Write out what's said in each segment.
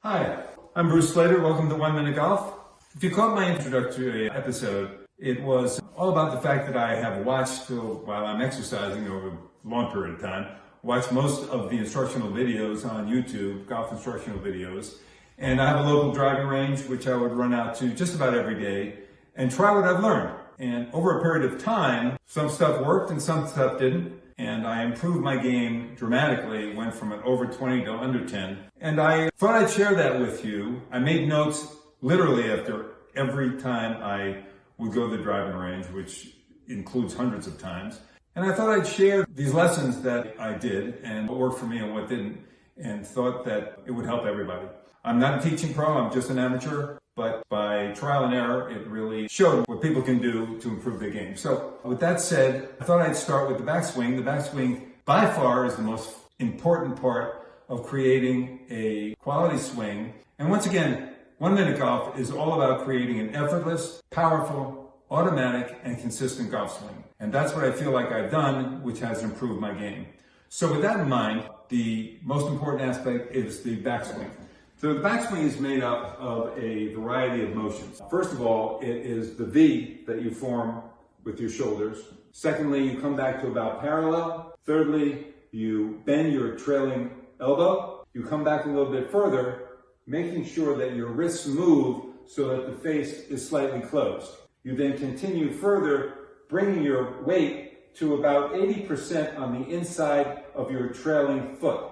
Hi, I'm Bruce Slater. Welcome to 1 Minute Golf. If you caught my introductory episode, it was all about the fact that I have watched, while I'm exercising over a long period of time, watched most of the instructional videos on YouTube, golf instructional videos. And I have a local driving range, which I would run out to just about every day and try what I've learned. And over a period of time, some stuff worked and some stuff didn't. And I improved my game dramatically, went from an over 20 to under 10. And I thought I'd share that with you. I made notes literally after every time I would go to the driving range, which includes hundreds of times. And I thought I'd share these lessons that I did and what worked for me and what didn't, and thought that it would help everybody. I'm not a teaching pro, I'm just an amateur. But by trial and error, it really showed what people can do to improve their game. So with that said, I thought I'd start with the backswing. The backswing, by far, is the most important part of creating a quality swing. And once again, 1 Minute Golf is all about creating an effortless, powerful, automatic, and consistent golf swing. And that's what I feel like I've done, which has improved my game. So with that in mind, the most important aspect is the backswing. So the backswing is made up of a variety of motions. First of all, it is the V that you form with your shoulders. Secondly, you come back to about parallel. Thirdly, you bend your trailing elbow. You come back a little bit further, making sure that your wrists move so that the face is slightly closed. You then continue further, bringing your weight to about 80% on the inside of your trailing foot.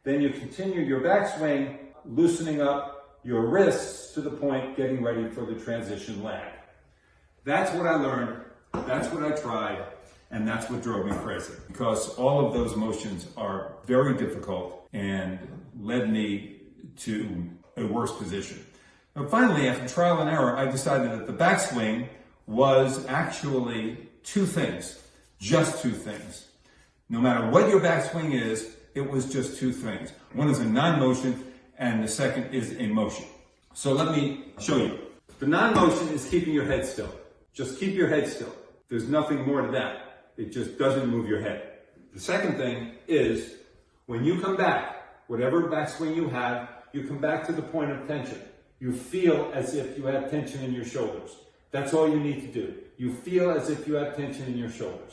Then you continue your backswing, loosening up your wrists to the point getting ready for the transition lag. That's what I learned, that's what I tried, and that's what drove me crazy. Because all of those motions are very difficult and led me to a worse position. But finally, after trial and error, I decided that the backswing was actually two things, just two things. No matter what your backswing is, it was just two things. One is a non-motion, and the second is a motion. So let me show you. The non-motion is keeping your head still. Just keep your head still. There's nothing more to that. It just doesn't move your head. The second thing is when you come back, whatever backswing you have, you come back to the point of tension. You feel as if you have tension in your shoulders. That's all you need to do. You feel as if you have tension in your shoulders.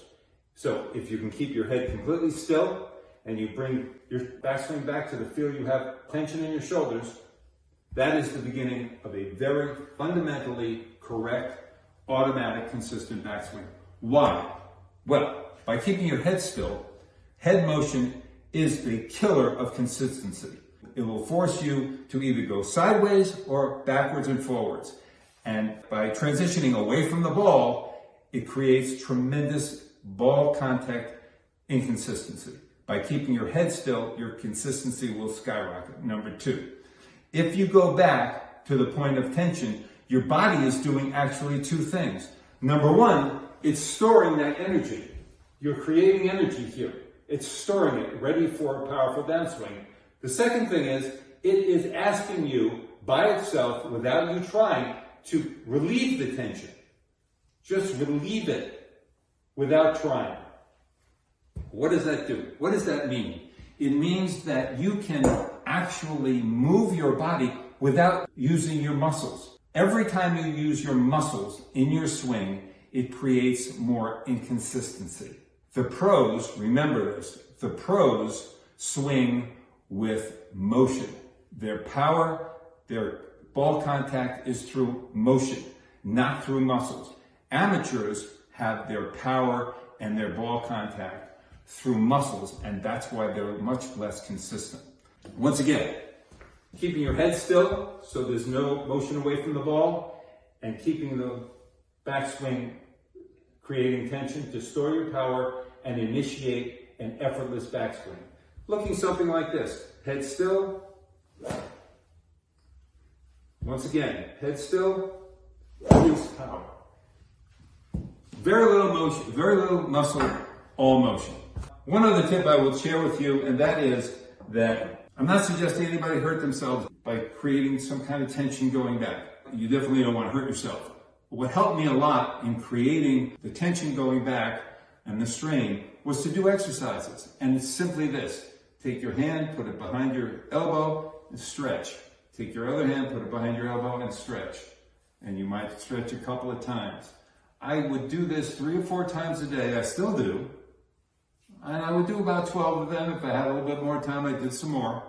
So if you can keep your head completely still, and you bring your backswing back to the feel you have tension in your shoulders, that is the beginning of a very fundamentally correct, automatic, consistent backswing. Why? Well, by keeping your head still, head motion is the killer of consistency. It will force you to either go sideways or backwards and forwards. And by transitioning away from the ball, it creates tremendous ball contact inconsistency. By keeping your head still, your consistency will skyrocket. Number two, if you go back to the point of tension, your body is doing actually two things. Number one, it's storing that energy. You're creating energy here. It's storing it, ready for a powerful downswing. The second thing is, it is asking you by itself, without you trying, to relieve the tension. Just relieve it without trying. What does that do? What does that mean? It means that you can actually move your body without using your muscles. Every time you use your muscles in your swing, it creates more inconsistency. The pros, remember this, the pros swing with motion. Their power, their ball contact is through motion, not through muscles. Amateurs have their power and their ball contact through muscles, and that's why they're much less consistent. Once again, keeping your head still so there's no motion away from the ball, and keeping the backswing creating tension to store your power and initiate an effortless backswing. Looking something like this. Head still. Once again, head still, release power. Very little motion, very little muscle, all motion. One other tip I will share with you, and that is that I'm not suggesting anybody hurt themselves by creating some kind of tension going back. You definitely don't want to hurt yourself. But what helped me a lot in creating the tension going back and the strain was to do exercises. And it's simply this. Take your hand, put it behind your elbow, and stretch. Take your other hand, put it behind your elbow, and stretch. And you might stretch a couple of times. I would do this 3 or 4 times a day. I still do. And I would do about 12 of them. If I had a little bit more time, I did some more.